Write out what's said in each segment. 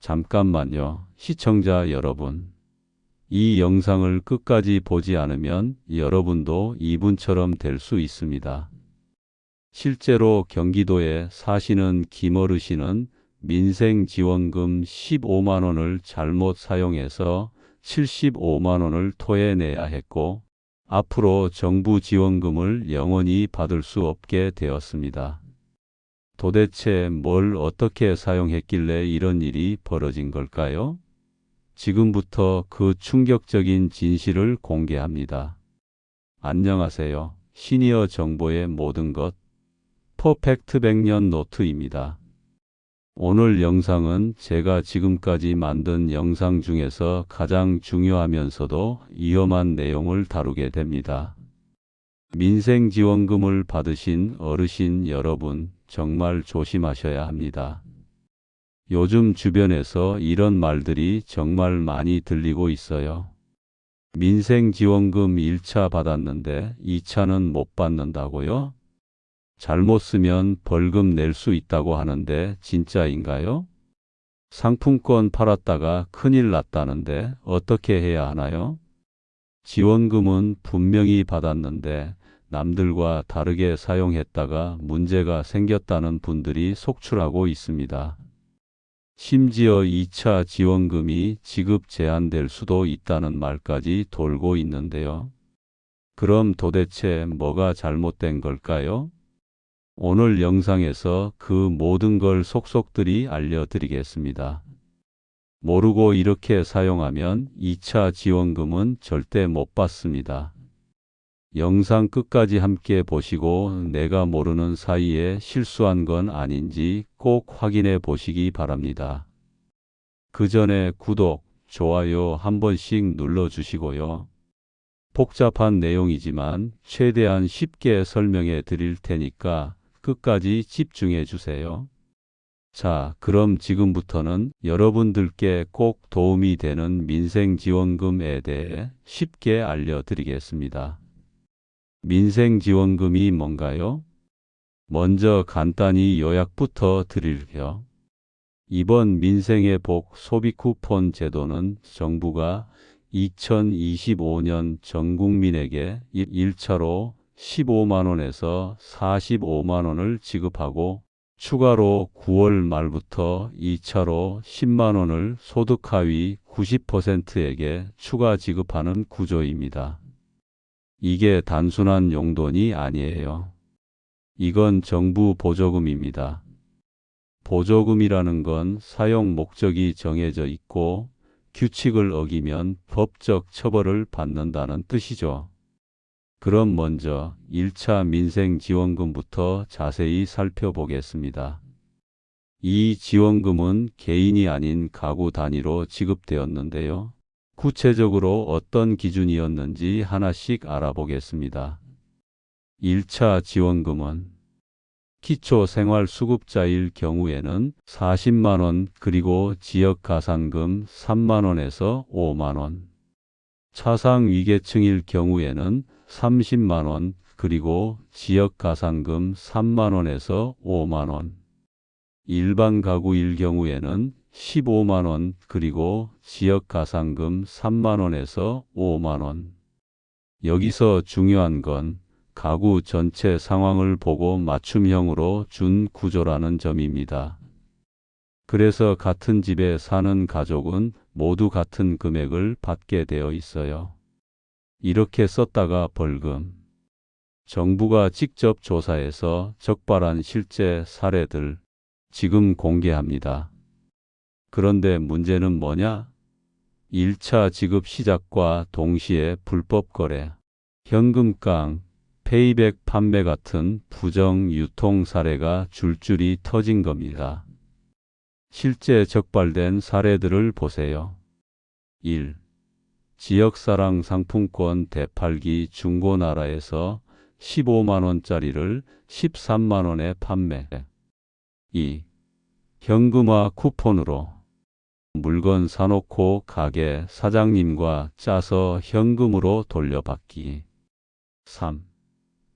잠깐만요, 시청자 여러분. 이 영상을 끝까지 보지 않으면 여러분도 이분처럼 될 수 있습니다. 실제로 경기도에 사시는 김어르신은 민생지원금 15만 원을 잘못 사용해서 75만 원을 토해내야 했고, 앞으로 정부 지원금을 영원히 받을 수 없게 되었습니다. 도대체 뭘 어떻게 사용했길래 이런 일이 벌어진 걸까요? 지금부터 그 충격적인 진실을 공개합니다. 안녕하세요. 시니어 정보의 모든 것, 퍼펙트 100년 노트입니다. 오늘 영상은 제가 지금까지 만든 영상 중에서 가장 중요하면서도 위험한 내용을 다루게 됩니다. 민생지원금을 받으신 어르신 여러분, 정말 조심하셔야 합니다. 요즘 주변에서 이런 말들이 정말 많이 들리고 있어요. 민생지원금 1차 받았는데 2차는 못 받는다고요? 잘못 쓰면 벌금 낼 수 있다고 하는데 진짜인가요? 상품권 팔았다가 큰일 났다는데 어떻게 해야 하나요? 지원금은 분명히 받았는데 남들과 다르게 사용했다가 문제가 생겼다는 분들이 속출하고 있습니다. 심지어 2차 지원금이 지급 제한될 수도 있다는 말까지 돌고 있는데요. 그럼 도대체 뭐가 잘못된 걸까요? 오늘 영상에서 그 모든 걸 속속들이 알려드리겠습니다. 모르고 이렇게 사용하면 2차 지원금은 절대 못 받습니다. 영상 끝까지 함께 보시고 내가 모르는 사이에 실수한 건 아닌지 꼭 확인해 보시기 바랍니다. 그 전에 구독, 좋아요 한 번씩 눌러주시고요. 복잡한 내용이지만 최대한 쉽게 설명해 드릴 테니까 끝까지 집중해 주세요. 자, 그럼 지금부터는 여러분들께 꼭 도움이 되는 민생지원금에 대해 쉽게 알려드리겠습니다. 민생지원금이 뭔가요? 먼저 간단히 요약부터 드릴게요. 이번 민생의 복 소비 쿠폰 제도는 정부가 2025년 전 국민에게 1차로 15만 원에서 45만 원을 지급하고 추가로 9월 말부터 2차로 10만 원을 소득 하위 90%에게 추가 지급하는 구조입니다. 이게 단순한 용돈이 아니에요. 이건 정부 보조금입니다. 보조금이라는 건 사용 목적이 정해져 있고 규칙을 어기면 법적 처벌을 받는다는 뜻이죠. 그럼 먼저 1차 민생지원금부터 자세히 살펴보겠습니다. 이 지원금은 개인이 아닌 가구 단위로 지급되었는데요. 구체적으로 어떤 기준이었는지 하나씩 알아보겠습니다. 1차 지원금은 기초생활수급자일 경우에는 40만 원 그리고 지역가산금 3만 원에서 5만 원, 차상위계층일 경우에는 30만 원 그리고 지역가산금 3만 원에서 5만 원, 일반 가구일 경우에는 15만 원 그리고 지역가산금 3만 원에서 5만 원. 여기서 중요한 건 가구 전체 상황을 보고 맞춤형으로 준 구조라는 점입니다. 그래서 같은 집에 사는 가족은 모두 같은 금액을 받게 되어 있어요. 이렇게 썼다가 벌금. 정부가 직접 조사해서 적발한 실제 사례들 지금 공개합니다. 그런데 문제는 뭐냐? 1차 지급 시작과 동시에 불법 거래, 현금깡, 페이백 판매 같은 부정 유통 사례가 줄줄이 터진 겁니다. 실제 적발된 사례들을 보세요. 1. 지역사랑 상품권 대팔기 중고나라에서 15만 원짜리를 13만 원에 판매. 2. 현금화 쿠폰으로 물건 사놓고 가게 사장님과 짜서 현금으로 돌려받기. 3.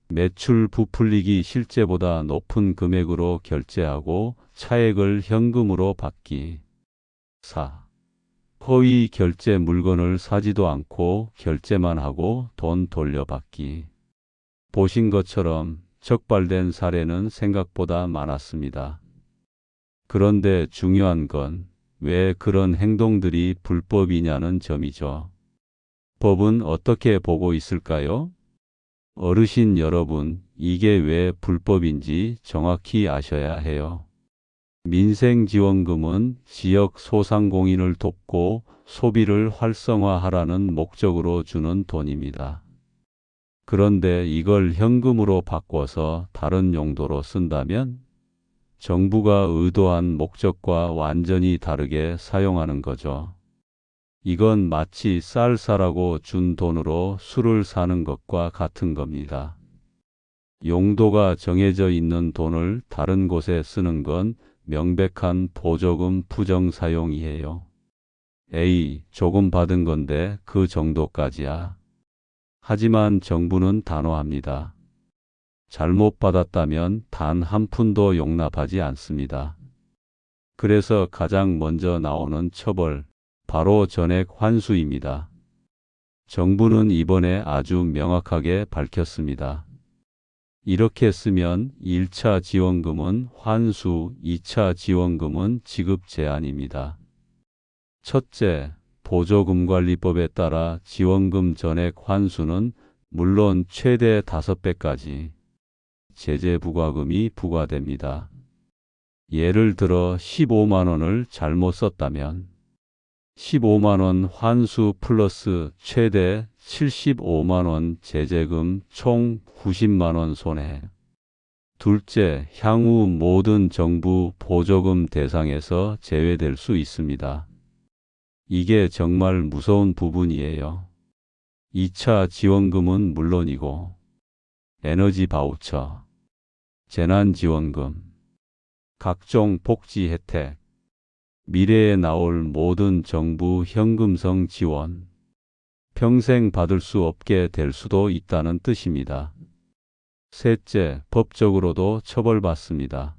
매출 부풀리기 실제보다 높은 금액으로 결제하고 차액을 현금으로 받기. 4. 허위 결제 물건을 사지도 않고 결제만 하고 돈 돌려받기. 보신 것처럼 적발된 사례는 생각보다 많았습니다. 그런데 중요한 건 왜 그런 행동들이 불법이냐는 점이죠. 법은 어떻게 보고 있을까요? 어르신 여러분, 이게 왜 불법인지 정확히 아셔야 해요. 민생지원금은 지역 소상공인을 돕고 소비를 활성화하라는 목적으로 주는 돈입니다. 그런데 이걸 현금으로 바꿔서 다른 용도로 쓴다면 정부가 의도한 목적과 완전히 다르게 사용하는 거죠. 이건 마치 쌀 사라고 준 돈으로 술을 사는 것과 같은 겁니다. 용도가 정해져 있는 돈을 다른 곳에 쓰는 건 명백한 보조금 부정사용이에요. 에이, 조금 받은 건데 그 정도까지야. 하지만 정부는 단호합니다. 잘못 받았다면 단 한 푼도 용납하지 않습니다. 그래서 가장 먼저 나오는 처벌, 바로 전액 환수입니다. 정부는 이번에 아주 명확하게 밝혔습니다. 이렇게 쓰면 1차 지원금은 환수, 2차 지원금은 지급 제한입니다. 첫째, 보조금관리법에 따라 지원금 전액 환수는 물론 최대 5배까지 제재 부과금이 부과됩니다. 예를 들어 15만 원을 잘못 썼다면 15만 원 환수 플러스 최대 75만 원 제재금 총 90만 원 손해. 둘째, 향후 모든 정부 보조금 대상에서 제외될 수 있습니다. 이게 정말 무서운 부분이에요. 2차 지원금은 물론이고 에너지 바우처, 재난지원금, 각종 복지 혜택, 미래에 나올 모든 정부 현금성 지원, 평생 받을 수 없게 될 수도 있다는 뜻입니다. 셋째, 법적으로도 처벌받습니다.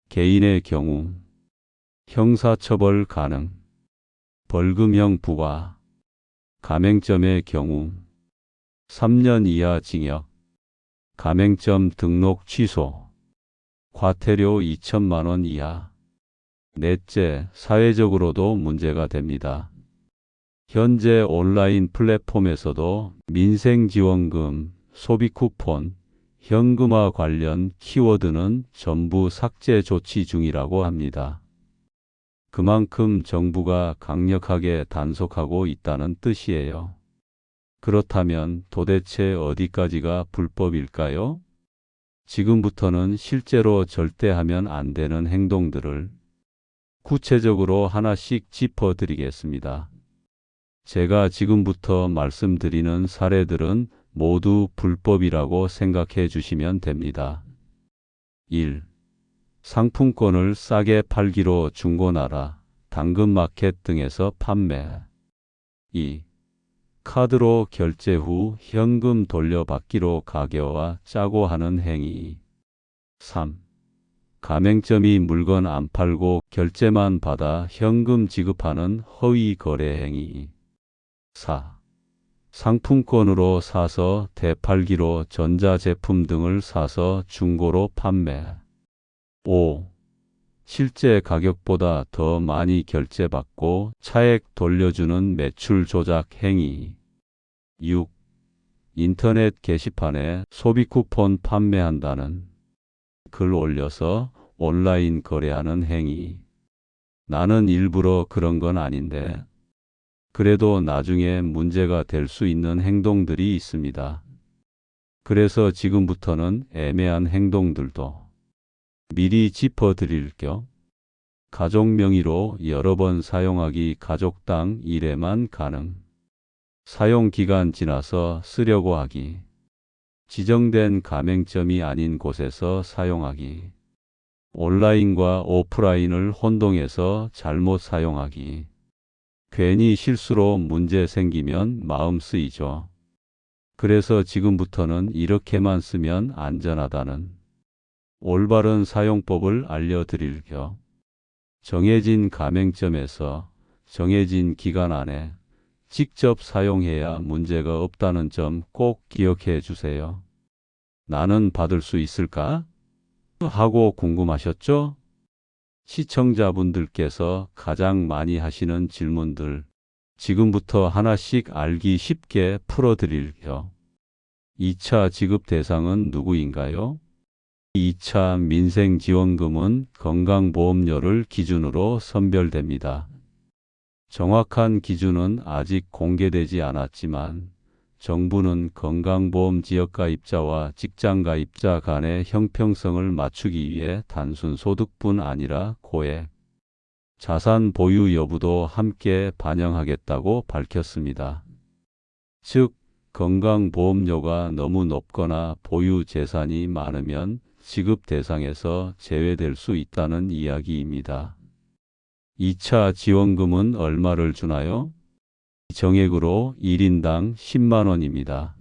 개인의 경우 형사처벌 가능, 벌금형 부과, 가맹점의 경우 3년 이하 징역, 가맹점 등록 취소, 과태료 2천만 원 이하. 넷째, 사회적으로도 문제가 됩니다. 현재 온라인 플랫폼에서도 민생지원금, 소비쿠폰, 현금화 관련 키워드는 전부 삭제 조치 중이라고 합니다. 그만큼 정부가 강력하게 단속하고 있다는 뜻이에요. 그렇다면 도대체 어디까지가 불법일까요? 지금부터는 실제로 절대 하면 안 되는 행동들을 구체적으로 하나씩 짚어드리겠습니다. 제가 지금부터 말씀드리는 사례들은 모두 불법이라고 생각해 주시면 됩니다. 1. 상품권을 싸게 팔기로 중고나라, 당근마켓 등에서 판매. 2. 카드로 결제 후 현금 돌려받기로 가게와 짜고 하는 행위. 3. 가맹점이 물건 안 팔고 결제만 받아 현금 지급하는 허위 거래 행위. 4. 상품권으로 사서 되팔기로 전자제품 등을 사서 중고로 판매. 5. 실제 가격보다 더 많이 결제받고 차액 돌려주는 매출 조작 행위. 6. 인터넷 게시판에 소비 쿠폰 판매한다는 글 올려서 온라인 거래하는 행위. 나는 일부러 그런 건 아닌데 그래도 나중에 문제가 될 수 있는 행동들이 있습니다. 그래서 지금부터는 애매한 행동들도 미리 짚어드릴 겸 가족 명의로 여러 번 사용하기 가족당 1회만 가능. 사용기간 지나서 쓰려고 하기. 지정된 가맹점이 아닌 곳에서 사용하기. 온라인과 오프라인을 혼동해서 잘못 사용하기. 괜히 실수로 문제 생기면 마음 쓰이죠. 그래서 지금부터는 이렇게만 쓰면 안전하다는 올바른 사용법을 알려드릴 겸 정해진 가맹점에서 정해진 기간 안에 직접 사용해야 문제가 없다는 점 꼭 기억해 주세요. 나는 받을 수 있을까? 하고 궁금하셨죠? 시청자분들께서 가장 많이 하시는 질문들 지금부터 하나씩 알기 쉽게 풀어드릴게요. 2차 지급 대상은 누구인가요? 2차 민생지원금은 건강보험료를 기준으로 선별됩니다. 정확한 기준은 아직 공개되지 않았지만 정부는 건강보험 지역가입자와 직장가입자 간의 형평성을 맞추기 위해 단순 소득뿐 아니라 고액, 자산 보유 여부도 함께 반영하겠다고 밝혔습니다. 즉, 건강보험료가 너무 높거나 보유 재산이 많으면 지급 대상에서 제외될 수 있다는 이야기입니다. 2차 지원금은 얼마를 주나요? 정액으로 1인당 10만 원입니다.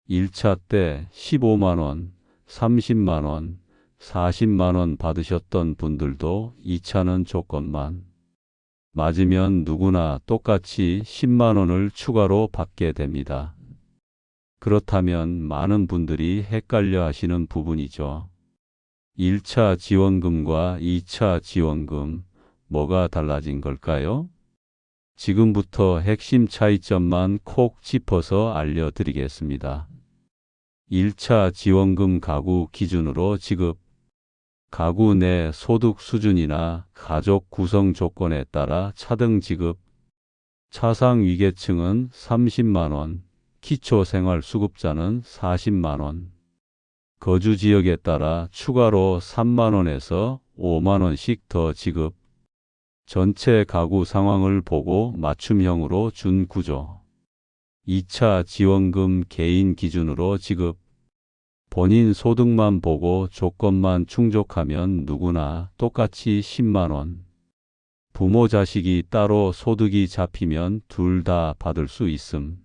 1차 때 15만 원, 30만 원, 40만 원 받으셨던 분들도 2차는 조건만 맞으면 누구나 똑같이 10만 원을 추가로 받게 됩니다. 그렇다면 많은 분들이 헷갈려 하시는 부분이죠. 1차 지원금과 2차 지원금, 뭐가 달라진 걸까요? 지금부터 핵심 차이점만 콕 짚어서 알려드리겠습니다. 1차 지원금 가구 기준으로 지급. 가구 내 소득 수준이나 가족 구성 조건에 따라 차등 지급. 차상 위계층은 30만 원, 기초생활수급자는 40만 원. 거주 지역에 따라 추가로 3만 원에서 5만 원씩 더 지급. 전체 가구 상황을 보고 맞춤형으로 준 구조. 2차 지원금 개인 기준으로 지급. 본인 소득만 보고 조건만 충족하면 누구나 똑같이 10만 원. 부모 자식이 따로 소득이 잡히면 둘 다 받을 수 있음.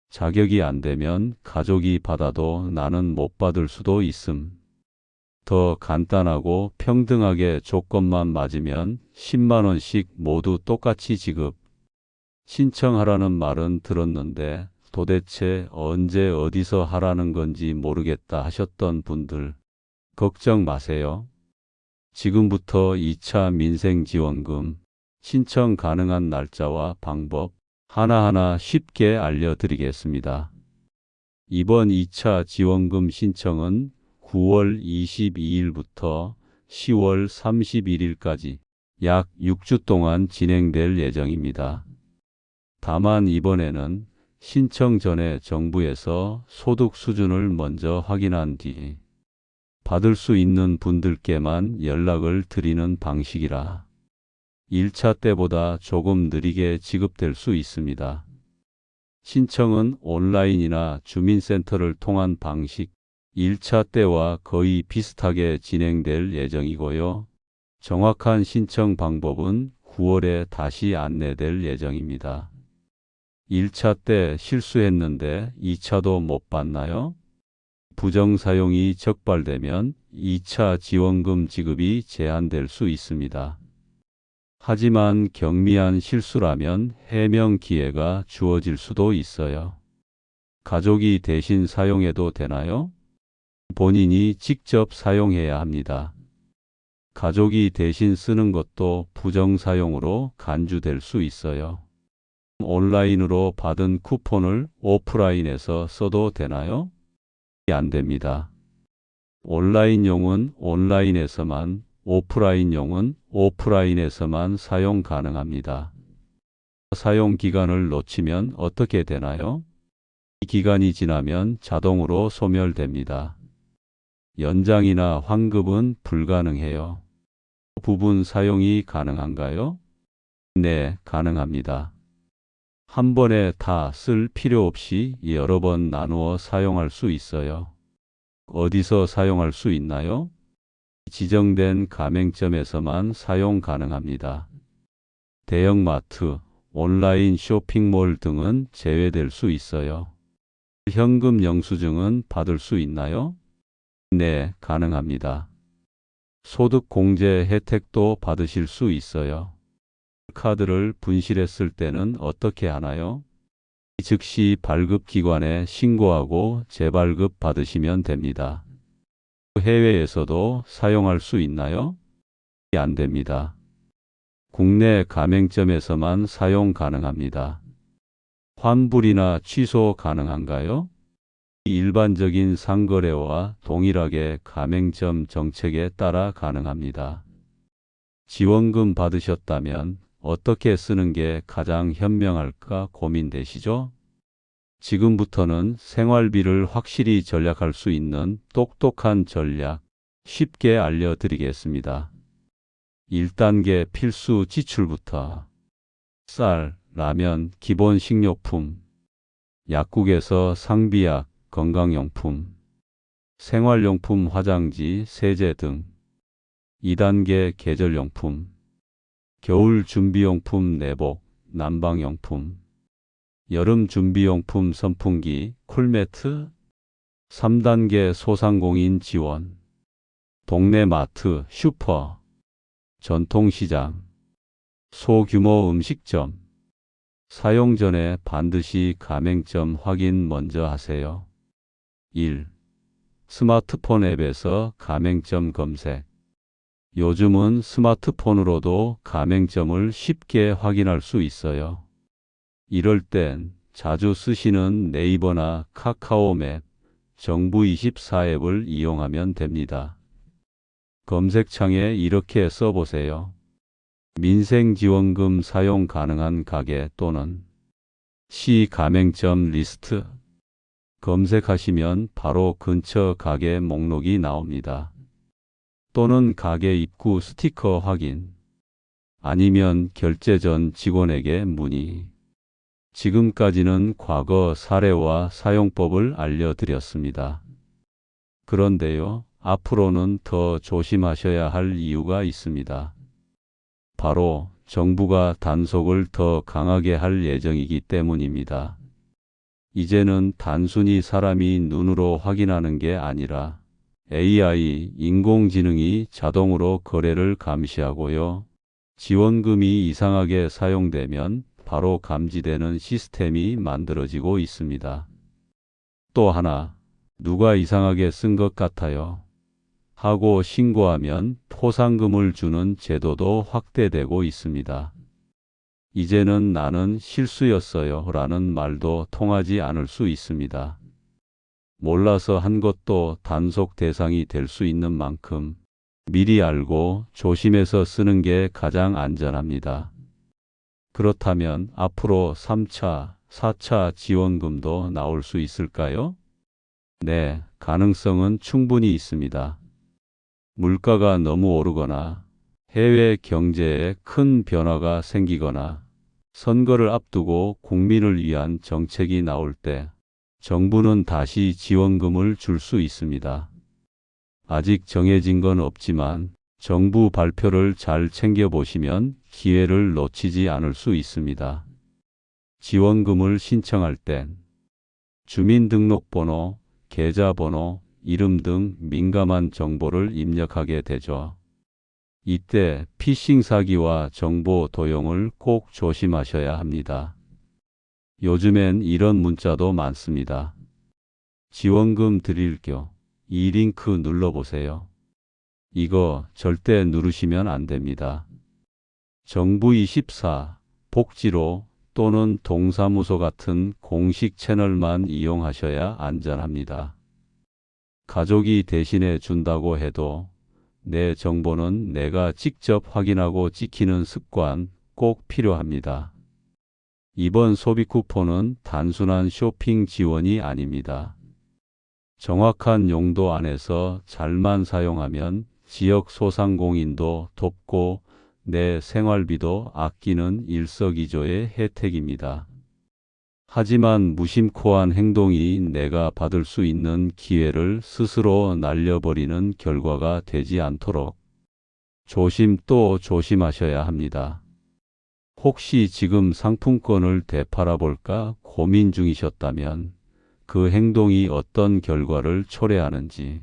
자격이 안 되면 가족이 받아도 나는 못 받을 수도 있음. 더 간단하고 평등하게 조건만 맞으면 10만 원씩 모두 똑같이 지급. 신청하라는 말은 들었는데 도대체 언제 어디서 하라는 건지 모르겠다 하셨던 분들 걱정 마세요. 지금부터 2차 민생지원금 신청 가능한 날짜와 방법 하나하나 쉽게 알려드리겠습니다. 이번 2차 지원금 신청은 9월 22일부터 10월 31일까지 약 6주 동안 진행될 예정입니다. 다만 이번에는 신청 전에 정부에서 소득 수준을 먼저 확인한 뒤 받을 수 있는 분들께만 연락을 드리는 방식이라 1차 때보다 조금 느리게 지급될 수 있습니다. 신청은 온라인이나 주민센터를 통한 방식 1차 때와 거의 비슷하게 진행될 예정이고요. 정확한 신청 방법은 9월에 다시 안내될 예정입니다. 1차 때 실수했는데 2차도 못 받나요? 부정사용이 적발되면 2차 지원금 지급이 제한될 수 있습니다. 하지만 경미한 실수라면 해명 기회가 주어질 수도 있어요. 가족이 대신 사용해도 되나요? 본인이 직접 사용해야 합니다. 가족이 대신 쓰는 것도 부정사용으로 간주될 수 있어요. 온라인으로 받은 쿠폰을 오프라인에서 써도 되나요? 안 됩니다. 온라인용은 온라인에서만, 오프라인용은 오프라인에서만 사용 가능합니다. 사용 기간을 놓치면 어떻게 되나요? 이 기간이 지나면 자동으로 소멸됩니다. 연장이나 환급은 불가능해요. 부분 사용이 가능한가요? 네, 가능합니다. 한 번에 다 쓸 필요 없이 여러 번 나누어 사용할 수 있어요. 어디서 사용할 수 있나요? 지정된 가맹점에서만 사용 가능합니다. 대형마트, 온라인 쇼핑몰 등은 제외될 수 있어요. 현금 영수증은 받을 수 있나요? 네, 가능합니다. 소득 공제 혜택도 받으실 수 있어요. 카드를 분실했을 때는 어떻게 하나요? 즉시 발급기관에 신고하고 재발급 받으시면 됩니다. 해외에서도 사용할 수 있나요? 안 됩니다. 국내 가맹점에서만 사용 가능합니다. 환불이나 취소 가능한가요? 일반적인 상거래와 동일하게 가맹점 정책에 따라 가능합니다. 지원금 받으셨다면 어떻게 쓰는 게 가장 현명할까 고민되시죠? 지금부터는 생활비를 확실히 절약할 수 있는 똑똑한 전략 쉽게 알려드리겠습니다. 1단계 필수 지출부터 쌀, 라면, 기본 식료품, 약국에서 상비약, 건강용품, 생활용품, 화장지, 세제 등 2단계 계절용품, 겨울 준비용품, 내복, 난방용품, 여름 준비용품, 선풍기, 쿨매트. 3단계 소상공인 지원, 동네 마트, 슈퍼, 전통시장, 소규모 음식점. 사용 전에 반드시 가맹점 확인 먼저 하세요. 1. 스마트폰 앱에서 가맹점 검색. 요즘은 스마트폰으로도 가맹점을 쉽게 확인할 수 있어요. 이럴 땐 자주 쓰시는 네이버나 카카오맵, 정부24 앱을 이용하면 됩니다. 검색창에 이렇게 써보세요. 민생지원금 사용 가능한 가게 또는 시 가맹점 리스트. 검색하시면 바로 근처 가게 목록이 나옵니다. 또는 가게 입구 스티커 확인, 아니면 결제 전 직원에게 문의. 지금까지는 과거 사례와 사용법을 알려드렸습니다. 그런데요, 앞으로는 더 조심하셔야 할 이유가 있습니다. 바로 정부가 단속을 더 강하게 할 예정이기 때문입니다. 이제는 단순히 사람이 눈으로 확인하는 게 아니라 AI, 인공지능이 자동으로 거래를 감시하고요. 지원금이 이상하게 사용되면 바로 감지되는 시스템이 만들어지고 있습니다. 또 하나, 누가 이상하게 쓴 것 같아요 하고 신고하면 포상금을 주는 제도도 확대되고 있습니다. 이제는 나는 실수였어요 라는 말도 통하지 않을 수 있습니다. 몰라서 한 것도 단속 대상이 될 수 있는 만큼 미리 알고 조심해서 쓰는 게 가장 안전합니다. 그렇다면 앞으로 3차, 4차 지원금도 나올 수 있을까요? 네, 가능성은 충분히 있습니다. 물가가 너무 오르거나 해외 경제에 큰 변화가 생기거나 선거를 앞두고 국민을 위한 정책이 나올 때 정부는 다시 지원금을 줄 수 있습니다. 아직 정해진 건 없지만 정부 발표를 잘 챙겨보시면 기회를 놓치지 않을 수 있습니다. 지원금을 신청할 땐 주민등록번호, 계좌번호, 이름 등 민감한 정보를 입력하게 되죠. 이때 피싱 사기와 정보 도용을 꼭 조심하셔야 합니다. 요즘엔 이런 문자도 많습니다. 지원금 드릴게요. 이 링크 눌러보세요. 이거 절대 누르시면 안 됩니다. 정부24, 복지로 또는 동사무소 같은 공식 채널만 이용하셔야 안전합니다. 가족이 대신해 준다고 해도 내 정보는 내가 직접 확인하고 지키는 습관 꼭 필요합니다. 이번 소비 쿠폰은 단순한 쇼핑 지원이 아닙니다. 정확한 용도 안에서 잘만 사용하면 지역 소상공인도 돕고 내 생활비도 아끼는 일석이조의 혜택입니다. 하지만 무심코한 행동이 내가 받을 수 있는 기회를 스스로 날려버리는 결과가 되지 않도록 조심 또 조심하셔야 합니다. 혹시 지금 상품권을 되팔아 볼까 고민 중이셨다면 그 행동이 어떤 결과를 초래하는지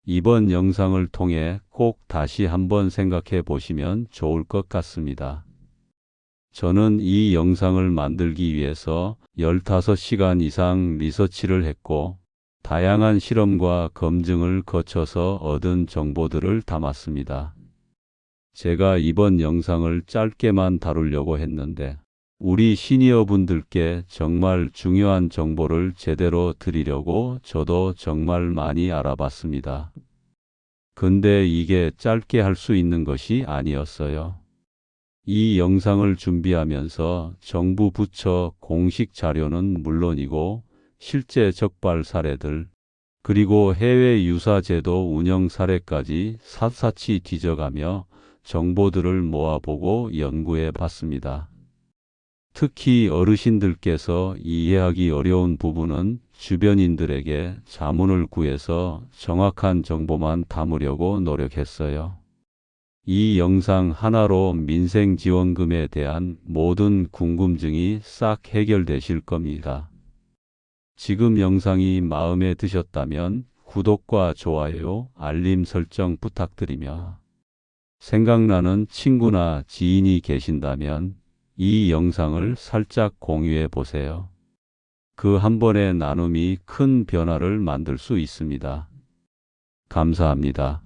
이번 영상을 통해 꼭 다시 한번 생각해 보시면 좋을 것 같습니다. 저는 이 영상을 만들기 위해서 15시간 이상 리서치를 했고, 다양한 실험과 검증을 거쳐서 얻은 정보들을 담았습니다. 제가 이번 영상을 짧게만 다루려고 했는데, 우리 시니어분들께 정말 중요한 정보를 제대로 드리려고 저도 정말 많이 알아봤습니다. 근데 이게 짧게 할 수 있는 것이 아니었어요. 이 영상을 준비하면서 정부 부처 공식 자료는 물론이고 실제 적발 사례들, 그리고 해외 유사제도 운영 사례까지 샅샅이 뒤져가며 정보들을 모아보고 연구해 봤습니다. 특히 어르신들께서 이해하기 어려운 부분은 주변인들에게 자문을 구해서 정확한 정보만 담으려고 노력했어요. 이 영상 하나로 민생지원금에 대한 모든 궁금증이 싹 해결되실 겁니다. 지금 영상이 마음에 드셨다면 구독과 좋아요, 알림 설정 부탁드리며, 생각나는 친구나 지인이 계신다면 이 영상을 살짝 공유해 보세요. 그 한 번의 나눔이 큰 변화를 만들 수 있습니다. 감사합니다.